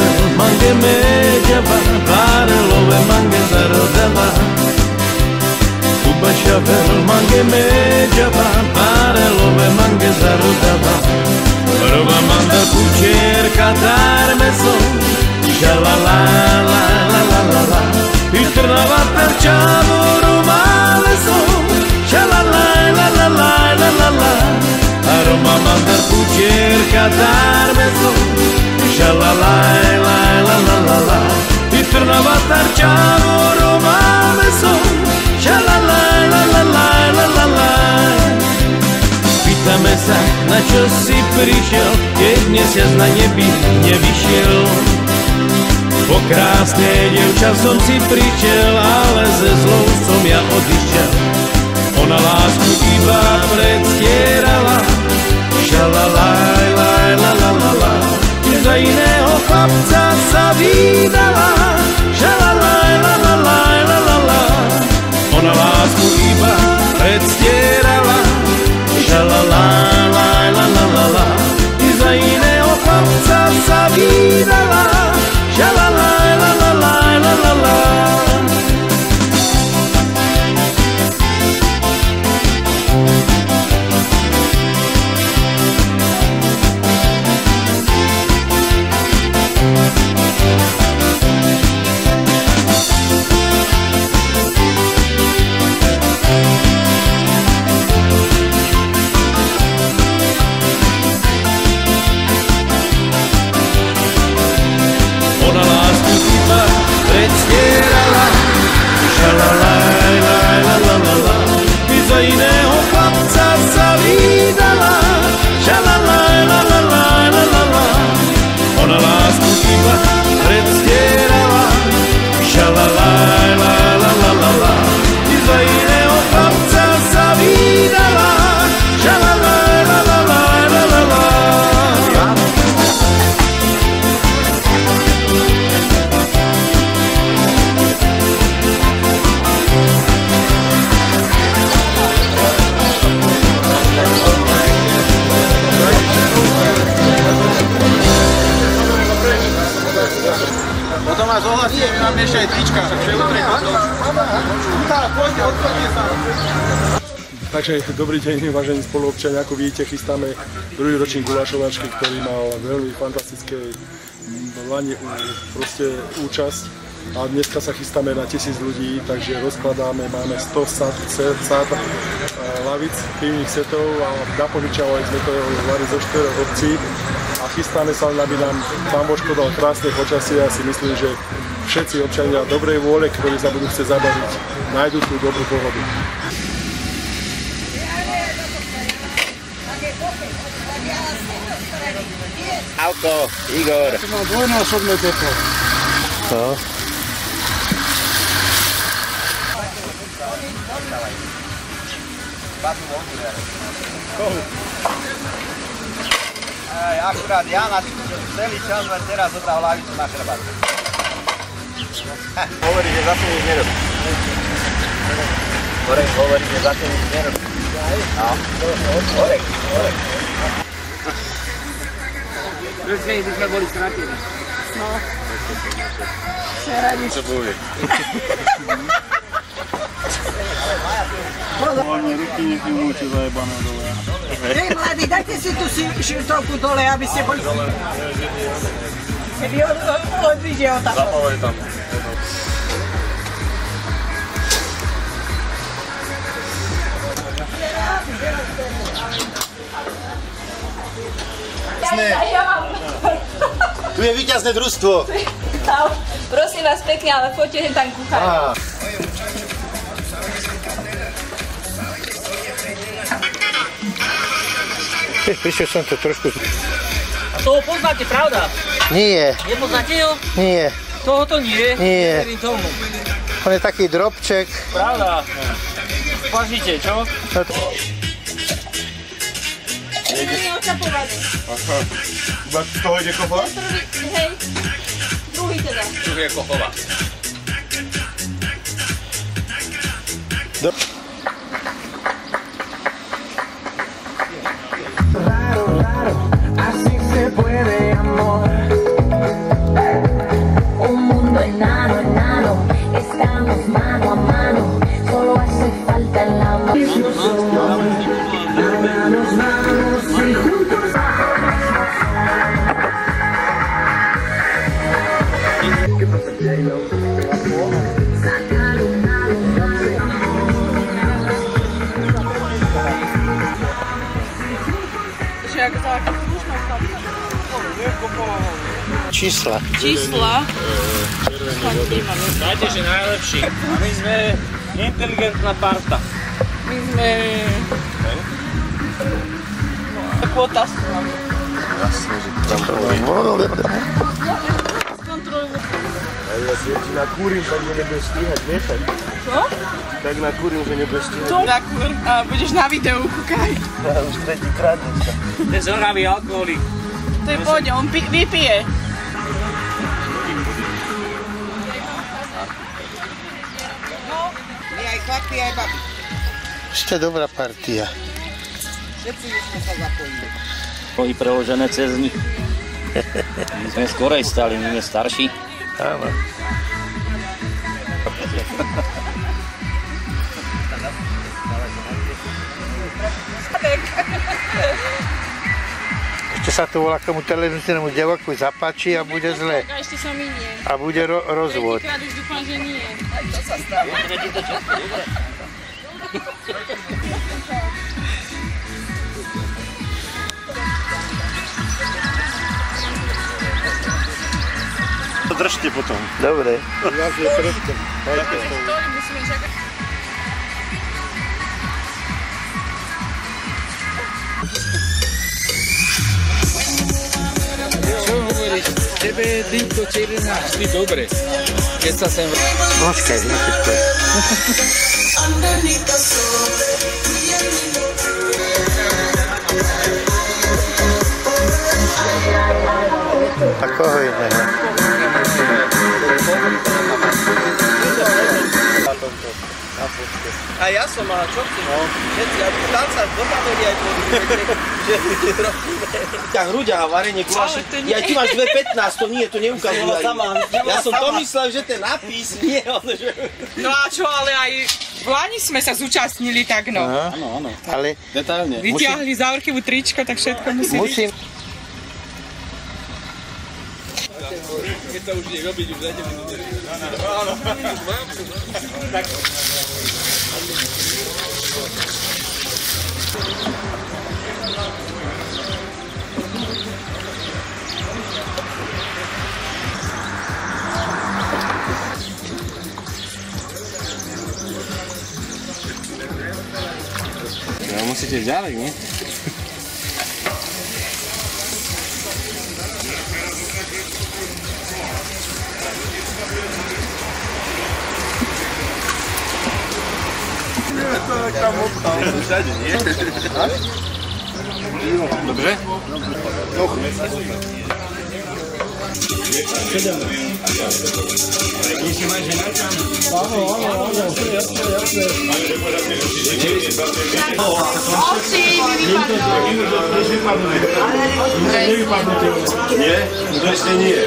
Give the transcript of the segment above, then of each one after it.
šavel, mange meďava, párelové mange zarodava. Kuba šavel, mange meďava, párelové mange zarodava. Rova manda kučerka, tarmeso, šalala, la, la, la, la, la. I Trnava tarčavo, Roma leso, šalala, la, la, la, la, la, la. Roma manda kučerka, tarmeso, šalala, la, la, la, la, la. I Trnava tarčavo, Roma leso, šalala, la, la, la, la, la, la. Pýtame sa, na čo si prišiel, keď mesiac na nebi nevyšiel. Po krásne dievča som si prišiel, ale ze zlou som ja odišiel. Ona lásku iba predstierala, šalalaj, laj, la, la, la, la. Za iného chlapca sa vydala, šalalaj, la, la, la, la, la, la. Ona lásku iba predstierala, šalalaj, laj, la, la, la, la. Za iného chlapca sa vydala, šalalaj, la, la, la, la, la, la. Ona lásku iba predstierala, šalalaj, laj, la, la, la, la. I za iného chlapca sa vydala, šalalaj, la, la, la, la, la, la. Ona lásku iba predstierala, šalalaj, la, la, la, la, la. I za iného chlapca sa vydala, šalalaj, la, la, la, la, la, la. Potom vás ohlasím, nám ešte aj trička, takže utrejte to. Poďte, odchodte sa. Takže dobrý deň, vážení spoluobčania, ako vidíte, chystáme druhý ročník gulášovačky, ktorý mal veľmi fantastické proste účasť. A dneska sa chystáme na 1000 ľudí, takže rozkladáme, máme 100 sád lavic, pivných setov a napožičavali sme to zo 4 obcí. A chystáme sa, aby nám Pán Božko dal krásne počasie. Ja si myslím, že všetci občania dobrej vôle, ktorí sa budú chcieť zabaviť, nájdú tú dobrú pohodu. Auto, Igor. To má dvojnásobné teplo. No. Akurát Jana celý čas len teraz zobral lavicu na chrbát. Hovorí, že zase nič nerobí. Hovorí, že zase nič nerobí. No. Horek. Prosím, by sme boli stratení. No. Včera nič. Čo bude? Hlavne ruky nefilmujte zajebané dole. Hej, mladí, dajte si tú šiltovku dole, aby ste boli... Keby odvíde o takto. Zapovaj tam. Tu je víťazné družstvo. Prosím vás pekne, ale poďte tam kuchať. Prišiel som to trošku... A toho poznáte, pravda? Nie. Nepoznáte ho? Nie. Tohoto nie? Nie. Neverím tomu. On je taký drobček. Pravda? Pažíte, čo? Nie očapovali. Aha. Iba z toho ide kopa? Hej. Druhý teda. Druhý je kochova. Así se puede, amor. Čísla. Máte, že najlepší. My sme inteligentná parta. My sme... Kvota. Jasne, že tam ja nakúrim, takže nebudeš stíhať, vieš? Čo? Tak nakúrim, že nebudeš stíhať. Čo? Nakúr. Budeš na videu, kúkaj. Ja už tretíkrát dneska. To je zoravý alkoholik. To je pôjde, on vypije. My aj chlapi, aj babi. Ste dobrá partia. Všetci sme sa zapojili. Nohy preložené cez nich. My sme skorej stali, my sme starší. Áno. Ešte sa to volá komu televíznemu diváku zapáči a bude zle. A ešte sa minie. A bude rozvod. Tretíkrát už dúfam, že nie. To sa stalo. Držte potom. Dobre. Musíme čakať. Čo hovoríš? Tebe je týmto červená vždy dobre. Keď sa sem... Počkaj, nechybko. A koho iného? A ja som, a čo chceš? Všetci, a tam sa doma vedia aj že robíme. Tak hruďa a varenie guláše. Ja ty máš 2,15, to nie, to neukazuje. Ja som to myslel, že ten nápis nie on, že... No a čo, ale aj v Lani sme sa zúčastnili tak, no. Áno, Ale detailne. Vytiahli z archívu tričko, tak všetko musí byť. Keď sa už nie robiť, už zajte minúte. Áno. Tak. No musíte ďalej, ne? Tam obstal. Všade, nie? Dobre? Nie? To ešte nie.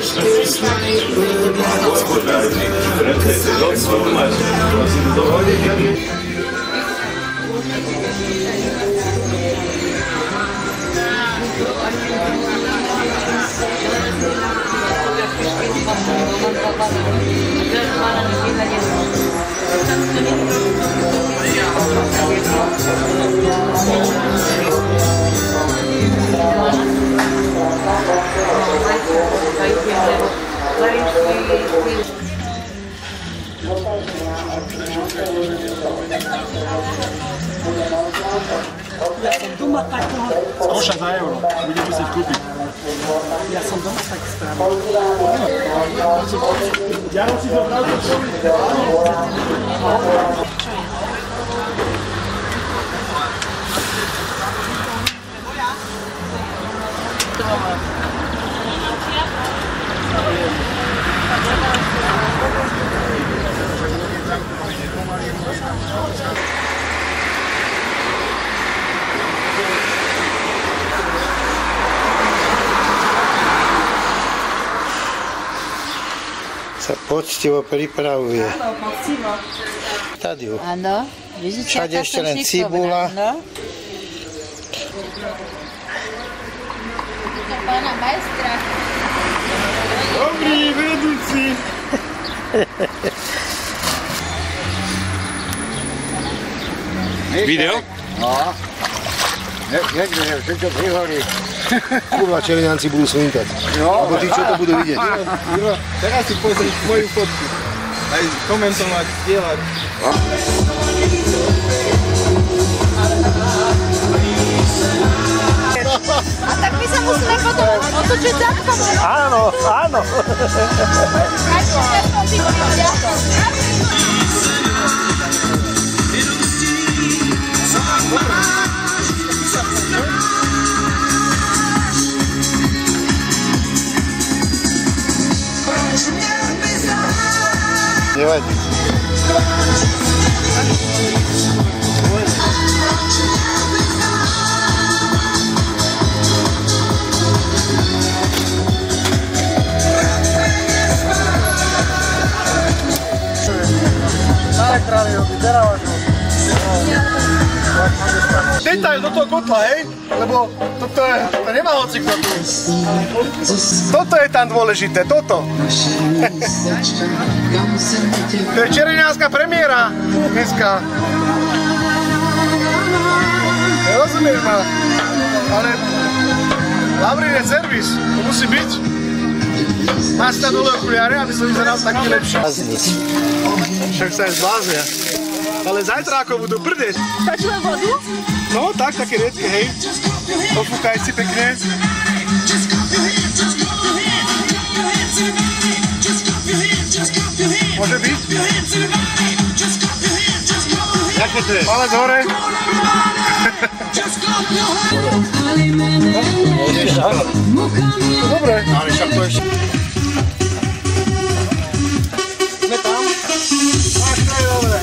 Skúšať za euro, bude musieť kúpiť. Ja som doma tak strávil. Ja si to pravdu sa poctivo pripravuje. Áno, poctivo. Tady ju. Áno. Vidíte, všade ešte len cibula. No. Pána majstra. Dobrý vedúci. Video? No. Niekde, všetko prihorí. Kurva, Čerenianci budú svinkať. No. Alebo tí, čo to budú vidieť. Teraz si pozrieš moju fotku. Aj komentovať, dielať. A tak my sa musíme potom otočiť zadkom. Áno, áno. Nevadí. Detail do toho kotla, hej? Lebo toto je, to nemá hocikto tu. Toto je tam dôležité, toto. To je čerenianská premiéra dneska. Rozumieš ma? Ale Lavrín je servis, to musí byť. Máš tam dole okuliare, aby som vyzeral taký lepší. Však sa aj zbláznia. Ale zajtra ako budú prdeť. Stačíme vodu? No tak, také riedke, hej. Ofúkaj si pekne. Môže byť? Jaké to je? Palec hore. No dobre. Ale však to ešte... Sme tam? Máš to je dobre.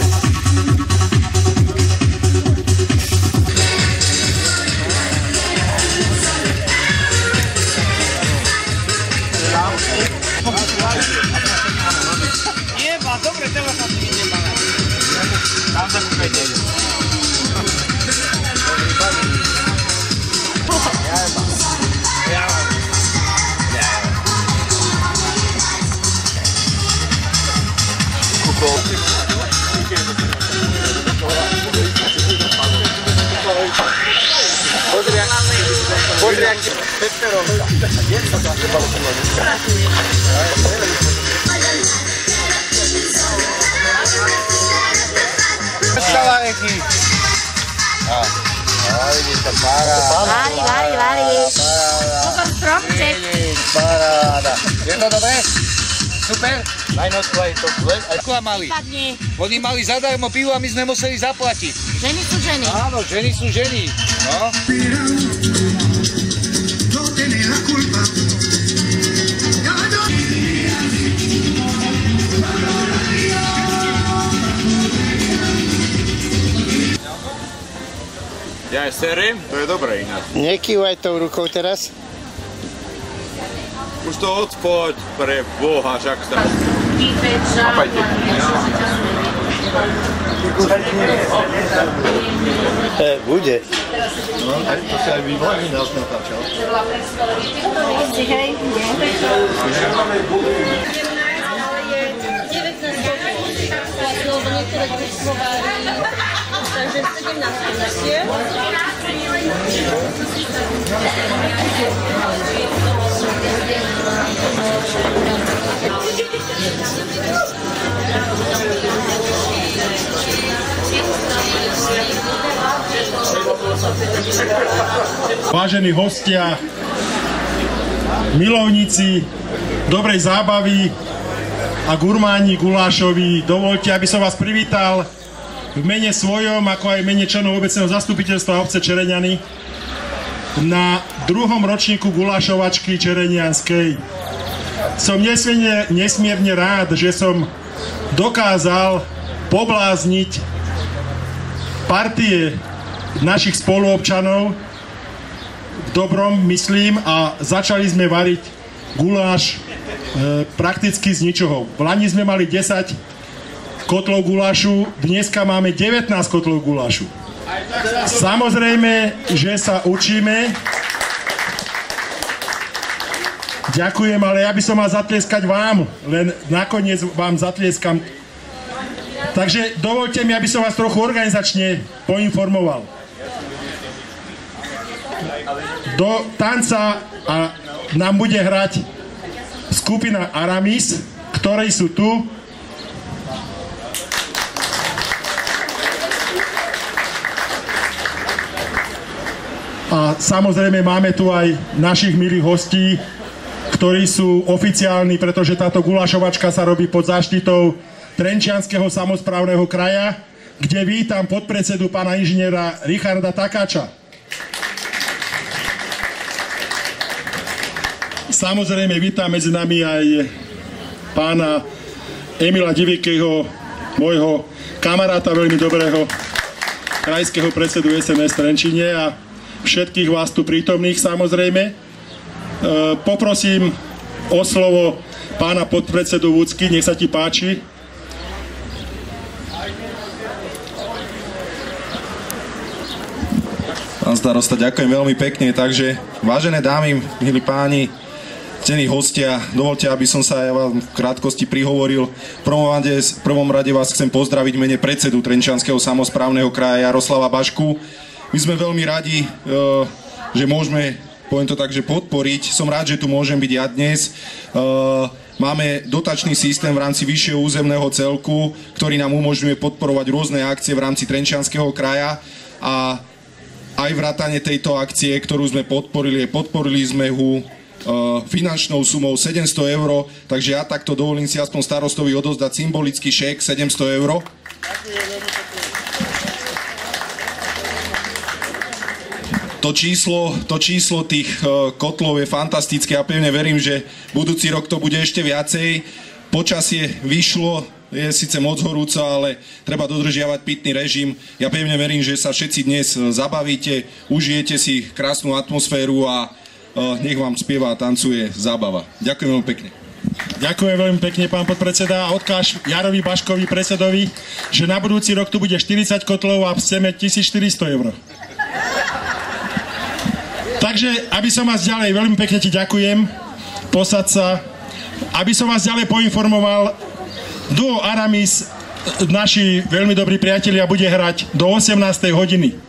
Jeba, dobre, teraz sa tu ide máme. Tam zakúkajte. Pozri, jak pepperonka. Šaláreky. Vári. Pozor, stromček. Paráda. Je to dobré? Super? Najnoc aj to aj klamali. Oni mali zadarmo pivo a my sme museli zaplatiť. Ženy sú ženy. Áno, ženy sú ženy. No. Ja aj serím, to je dobré ináč. Nekývaj tou rukou teraz. Už to odpoď pre Boha, však sa... Napajte. Bude. No, to si aj výborný nás natáčal. Si hej, nie. Takže 17 je. Vážení hostia, milovníci dobrej zábavy a gurmáni gulášovi, dovoľte, aby som vás privítal v mene svojom, ako aj v mene členov obecného zastupiteľstva obce Čereniany na 2. ročníku gulášovačky čerenianskej. Som nesmierne rád, že som dokázal poblázniť partie našich spoluobčanov v dobrom, myslím, a začali sme variť guláš prakticky z ničoho. V lani sme mali 10 kotlov gulášu, dneska máme 19 kotlov gulášu. Samozrejme, že sa učíme. Ďakujem, ale ja by som mal zatlieskať vám, len nakoniec vám zatlieskam. Takže dovolte mi, aby som vás trochu organizačne poinformoval. Do tanca nám bude hrať skupina Aramis, ktorí sú tu. A samozrejme máme tu aj našich milých hostí, ktorí sú oficiálni, pretože táto gulášovačka sa robí pod záštitou Trenčianskeho samosprávneho kraja, kde vítam podpredsedu pána inžiniera Richarda Takáča. Samozrejme vítam medzi nami aj pána Emila Divikého, môjho kamaráta veľmi dobrého krajského predsedu SNS Trenčine a všetkých vás tu prítomných samozrejme. Poprosím o slovo pána podpredsedu Vúcky, nech sa ti páči. Pán starosta, ďakujem veľmi pekne. Takže, vážené dámy, milí páni, cení hostia, dovolte, aby som sa ja vám v krátkosti prihovoril. V prvom rade vás chcem pozdraviť v mene predsedu Trenčianskeho samosprávneho kraja Jaroslava Bašku. My sme veľmi radi, že môžeme, poviem to tak, že podporiť. Som rád, že tu môžem byť ja dnes. Máme dotačný systém v rámci vyššieho územného celku, ktorý nám umožňuje podporovať rôzne akcie v rámci Trenčianskeho kraja a aj vrátane tejto akcie, ktorú sme podporili sme ho finančnou sumou 700 €, takže ja takto dovolím si aspoň starostovi odozdať symbolický šek 700 €. To číslo tých kotlov je fantastické a pevne verím, že budúci rok to bude ešte viacej. Počasie vyšlo, je síce moc horúco, ale treba dodržiavať pitný režim. Ja pevne verím, že sa všetci dnes zabavíte, užijete si krásnu atmosféru a nech vám spieva a tancuje zábava. Ďakujem veľmi pekne. Ďakujem veľmi pekne, pán podpredseda. A odkáž Jarovi Baškovi, predsedovi, že na budúci rok tu bude 40 kotlov a chceme 1400 €. Takže, aby som vás ďalej, veľmi pekne ti ďakujem, posad sa, aby som vás ďalej poinformoval, duo Aramis, naši veľmi dobrí priatelia, bude hrať do 18. hodiny.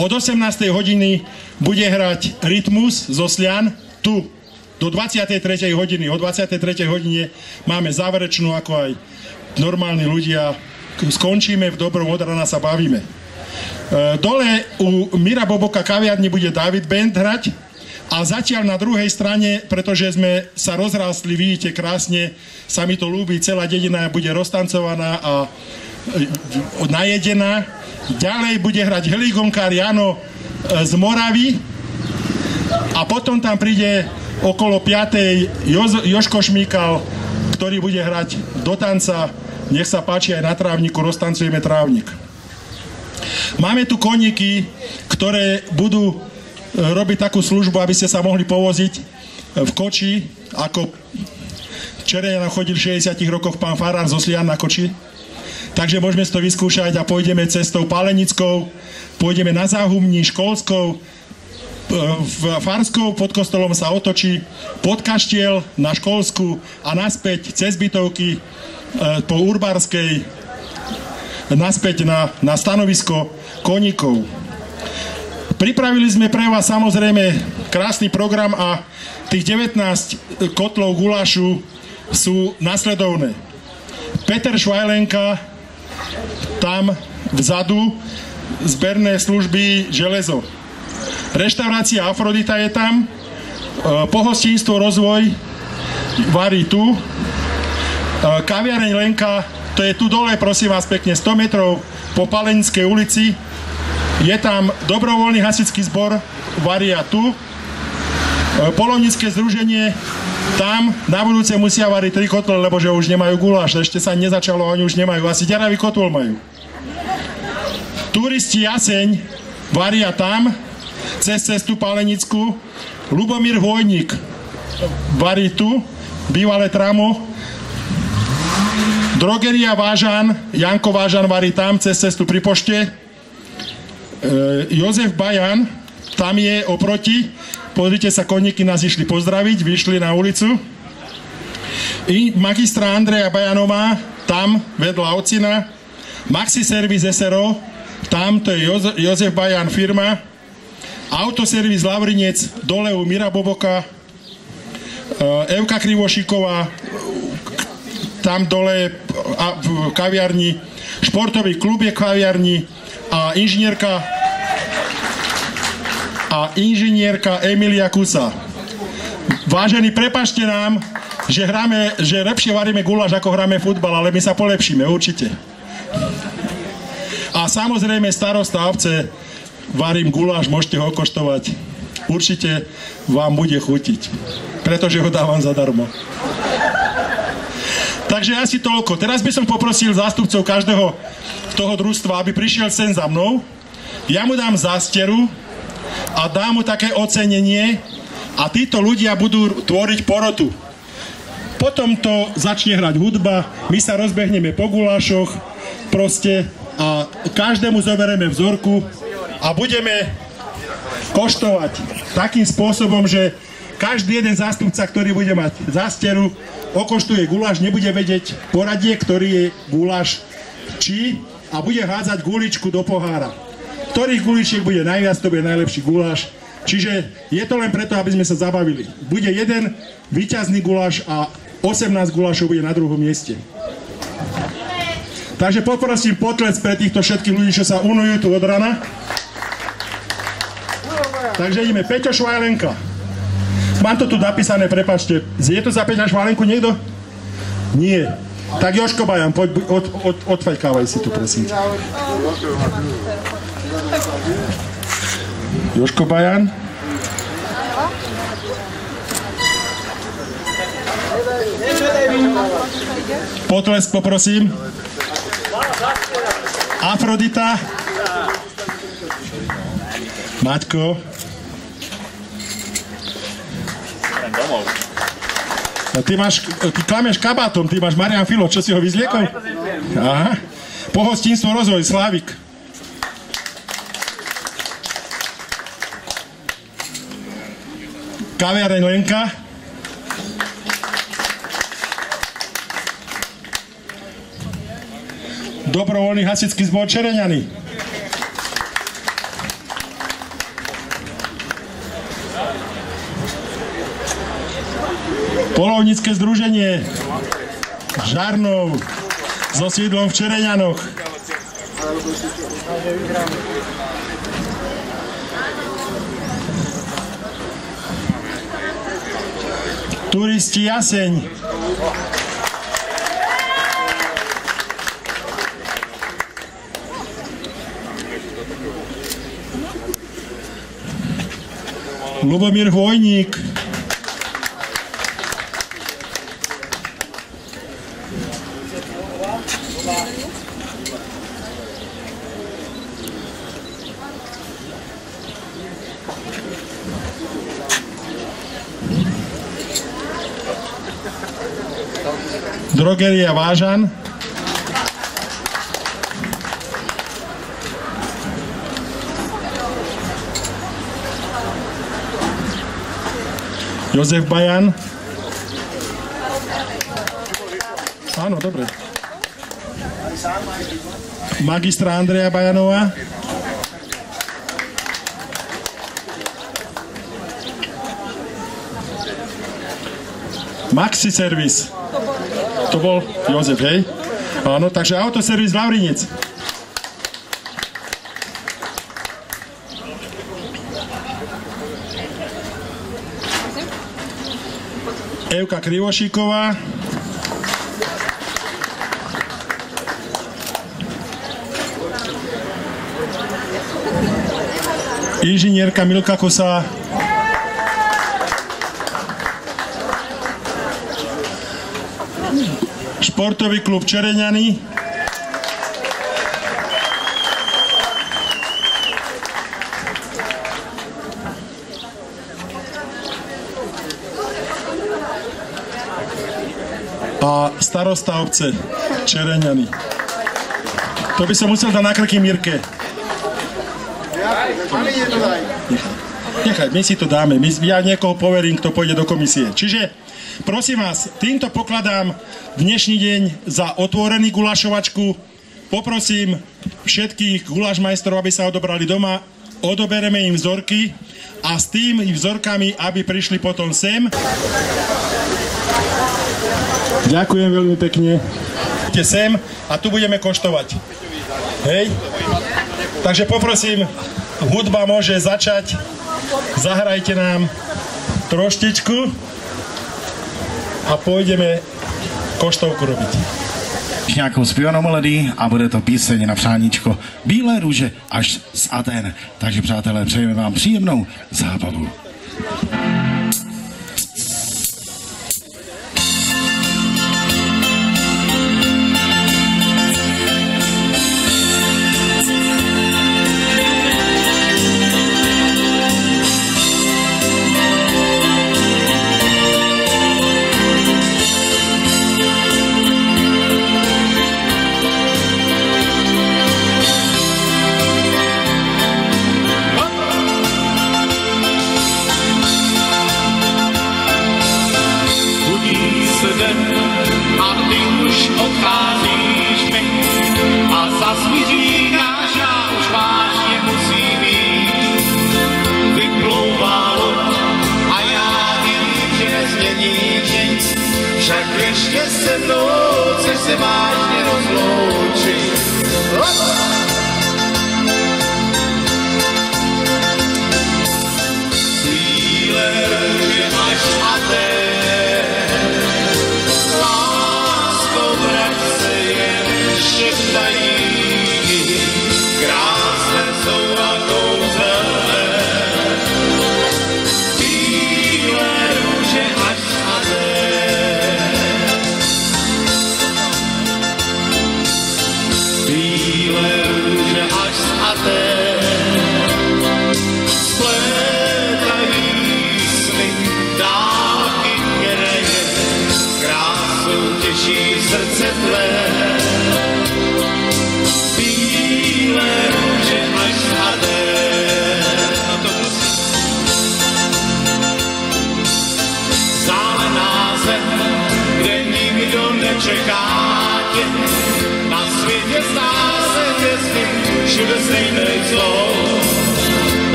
Od 18. hodiny bude hrať Rytmus zo Slian tu, do 23. hodiny. O 23. hodine máme záverečnú, ako aj normálni ľudia, skončíme v dobrom, od rana sa bavíme. Dole u Mira Boboka kaviarni bude David Band hrať a zatiaľ na druhej strane, pretože sme sa rozrástli, vidíte krásne, sa mi to ľúbi, celá dedina bude roztancovaná a najedená. Ďalej bude hrať heligonkár Jano z Moravy a potom tam príde okolo 5. Jožko Šmíkal, ktorý bude hrať do tanca. Nech sa páči, aj na trávniku roztancujeme trávnik. Máme tu koníky, ktoré budú robiť takú službu, aby ste sa mohli povoziť v koči, ako včera nám chodil v 60 rokoch pán farár zo Slian na koči. Takže môžeme si to vyskúšať a pôjdeme cestou Pálenickou, pôjdeme na Záhumní, Školskou, Farskou, pod kostolom sa otočí, pod Kaštiel, na Školskú a naspäť cez Bytovky po Urbárskej, naspäť na stanovisko koníkov. Pripravili sme pre vás samozrejme krásny program a tých 19 kotlov gulášu sú nasledovné. Peter Švajlenka, tam vzadu, zberné služby Železo. Reštaurácia Afrodita je tam, pohostinstvo Rozvoj varí tu, kaviareň Lenka, to je tu dole, prosím vás pekne, 100 metrov po Palenickej ulici. Je tam dobrovoľný hasičský zbor, varia tu. Polovnícke združenie, tam na budúce musia variť 3 kotle, lebo že už nemajú guláš, ešte sa nezačalo, oni už nemajú, asi ďaravý kotol majú. Turisti Jaseň varia tam, cez cestu Palenickú. Lubomír Vojník varí tu, bývalé tramo. Drogeria Vážan, Janko Vážan varí tam, cez cestu pri pošte. Jozef Bajan, tam je oproti, pozrite sa, koníky nás išli pozdraviť, vyšli na ulicu. I magistra Andreja Bajanová, tam vedľa ocina. Maxi Service SRO, tam to je Jozef Bajan firma. Autoservis Lavrinec, dole u Mira Boboka. Evka Krivošiková, tam dole v kaviarni, športový klub je v kaviarni a inžinierka Emilia Kusa. Vážení, prepáčte nám, že lepšie varíme guláš, ako hráme futbal, ale my sa polepšíme, určite. A samozrejme starosta obce, varím guláš, môžete ho okoštovať. Určite vám bude chutiť, pretože ho dávam zadarmo. Takže asi toľko. Teraz by som poprosil zástupcov každého toho družstva, aby prišiel sem za mnou. Ja mu dám zásteru a dám mu také ocenenie a títo ľudia budú tvoriť porotu. Potom to začne hrať hudba, my sa rozbehneme po gulášoch proste a každému zoberieme vzorku a budeme koštovať takým spôsobom, že každý jeden zástupca, ktorý bude mať zásteru, okoštuje guláš, nebude vedieť poradie, ktorý je guláš či a bude hádzať guličku do pohára. Ktorých guličiek bude najviac, to bude najlepší guláš. Čiže je to len preto, aby sme sa zabavili. Bude jeden víťazný guláš a 18 gulášov bude na druhom mieste. Takže poprosím potlesk pre týchto všetkých ľudí, čo sa unujú tu od rana. Takže ideme, Peťo Švajlenka. Mám to tu napísané, prepáčte. Je to za Peťa Švajlenku niekto? Nie. Tak Jožko Bajan, poď, odfajkávaj si tu, prosím. Jožko Bajan. Potlesk poprosím. Afrodita. Maťko. No ty klameš kabátom, ty máš Marian Filo, čo si ho vyzliekol? Aha. Pohostinstvo Rozvoj, Slávik. Kaviareň Lenka. Dobrovoľný hasičský zbor Čereňany. Polovnícke združenie Žarnov so sídlom v Čereňanoch. Turisti Jaseň. Lubomír Vojník. Drogeria Vážan. Jozef Bajan. Áno, dobre. Magistra Andreja Bajanová. Maxi Service. To bol Jozef, hej? Áno, takže Autoservis Lavrinec. Evka Krivošiková. Inžinierka Milka Kosa. Športový klub Čereňany. A starosta obce Čereňany. To by som musel dať na krky Mirke. Nechaj, my si to dáme. Ja niekoho poverím, kto pôjde do komisie. Čiže, prosím vás, týmto pokladám dnešný deň za otvorený gulášovačku. Poprosím všetkých gulášmajstrov, aby sa odobrali doma. Odobereme im vzorky a s tými vzorkami, aby prišli potom sem. Ďakujem veľmi pekne. Poďte sem a tu budeme koštovať. Hej? Takže poprosím, hudba môže začať. Zahrajte nám troštičku a pôjdeme koštovku robiť. Nějakou zpěvanou melodii a bude to píseň na přáníčko Bílé růže až z Aten. Takže přátelé, přejeme vám příjemnou zábavu.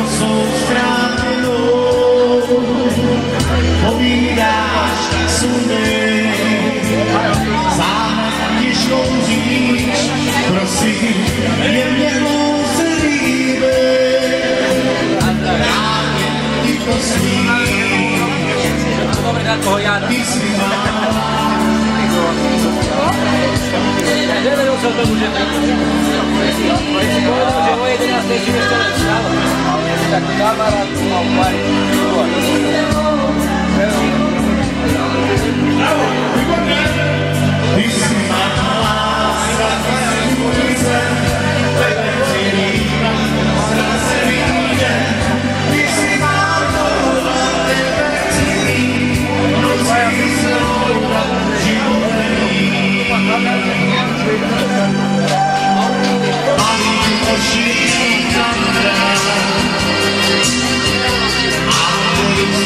rosou ztrátenou. Povídáš, tak sundej, zámek těžkou říš, prosím, jemně se líbej, právě ty to sníš, ty si malá. Neveril som tomu, že si povedal, že o 11. ešte ešte len vstalo. Tak kamarát mal pár. Ty si malá, ulice, večerí, ztracený den. Ty si malá, večerí, nocí zloura, životný. Malý oči tam dá, a můj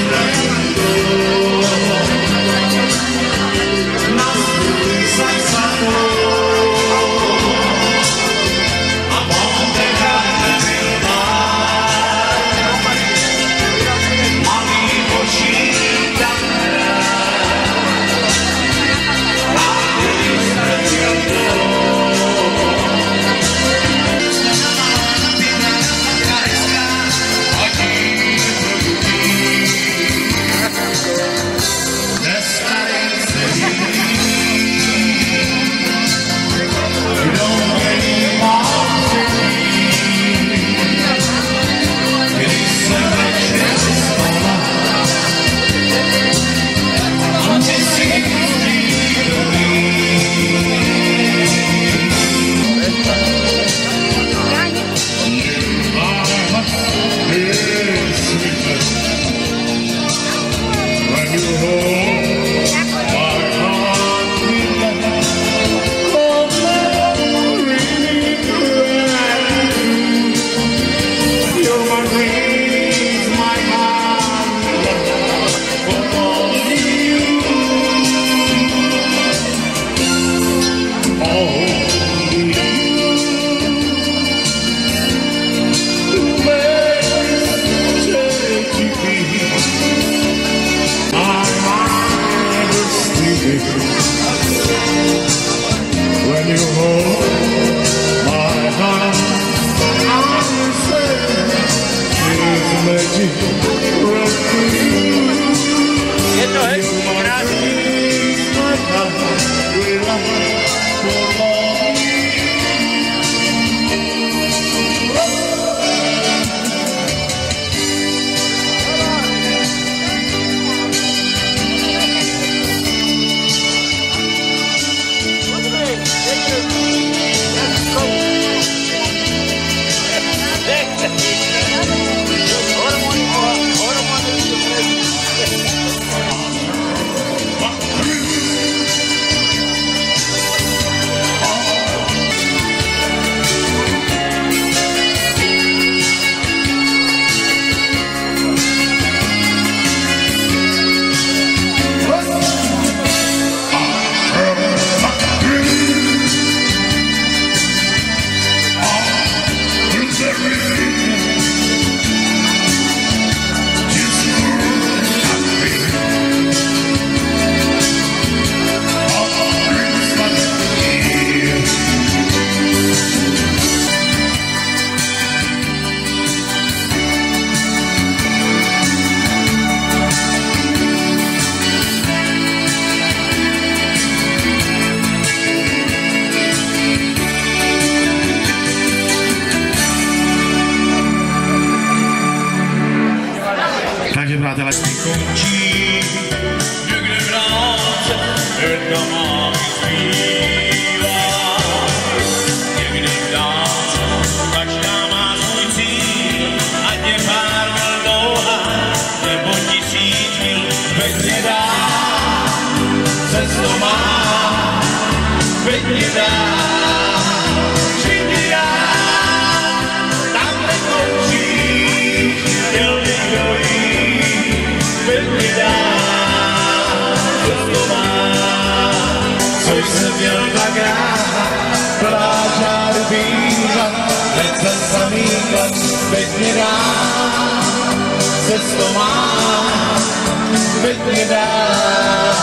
přátelé. Končí, někde v rámce, jedna má vyzvívá. Někde v dálce, každá má svůj cíl, ať je pár mil dlouhá, nebo 1000 mil, veď mě dá, cestu má, veď mě dá. Měl tak rád, plážáru bývat, hned jsem zamývat, teď mě dá. cesto mám, veď mě dál.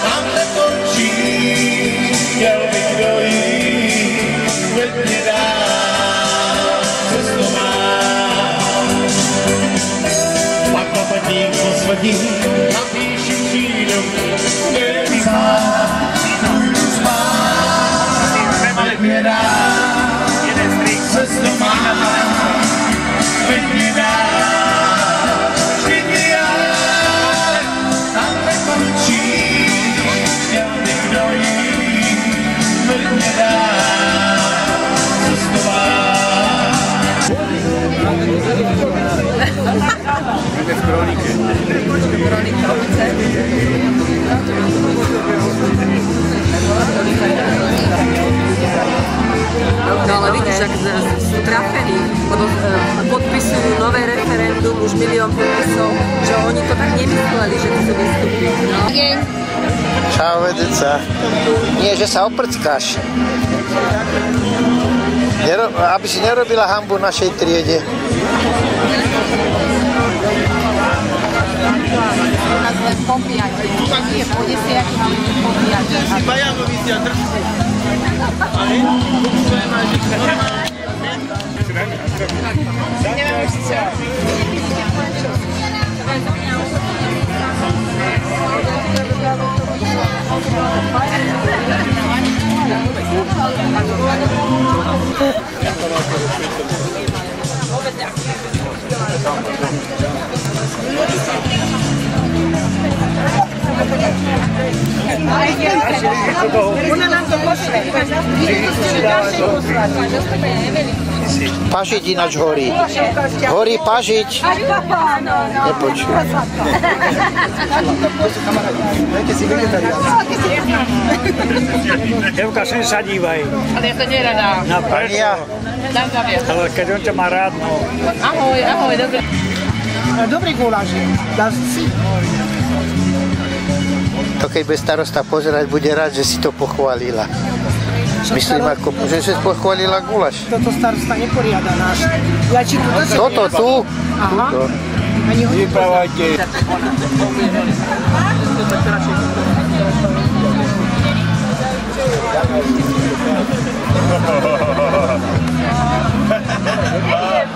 Tam nekončí, chtěl bych dojít, veď mě dál, cesto mám. Pak na padník poslední, napíši přijdu, kde mi spát, půjdu spát, veď mě dál, cesto mám, veď mě dál, vždyť já, tam nekončí, chtěl bych dojít, veď mě dál, cesto mám. Jdeme v Kronike. No ale vidíš, ak sú trafení, lebo podpisujú nové referendum, už 1 000 000 podpisov, že oni to tak nemysleli, že chcú vystúpiť. No. Čau, vedeca. Nie, že sa oprckáš. Aby si nerobila hanbu našej triede. nás len popíjate. Nie, pôjde si, aký mám popíjate. Si Bajanovi si a trošku. Ale? Neviem, už si Ona nám to pošle. Pažiť ináč horí. Horí pažiť. Nepočujem. Dajte si vegetariánske. Evka, sem sa dívaj. Ale ja to nerada. Na prečo? Dám za viac. Ale keď on ťa má rád, no. Ahoj, ahoj, dobre. Dobrý gulášik. Dáš si? To keď bude starosta pozerať, bude rád, že si to pochválila. Myslím, ako, že si pochválila gulaš. Toto starosta neporiada náš. Ja či tuto si... Toto tu? Aha. Tuto. Vyprávajte.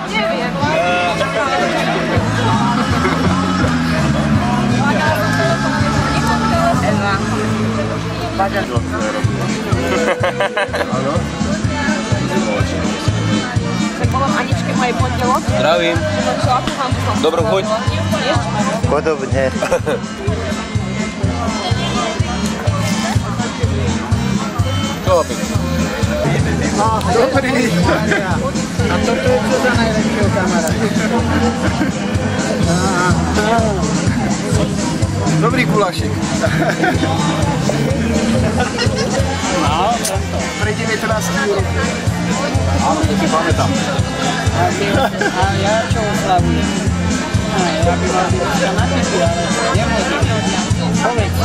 Neviem. Tak volám Aničke mojej pondelok. Zdravím. Dobrú chuť. Podobne. Dobrý. A toto je čo za najlepšieho kamaráta? Dobrý gulášik. Prejdeme teraz chvíľu. Áno, to si pamätám. A ja čo oslavujem? Ja by mal byť sa napísať, ale nemôžem. Povedz.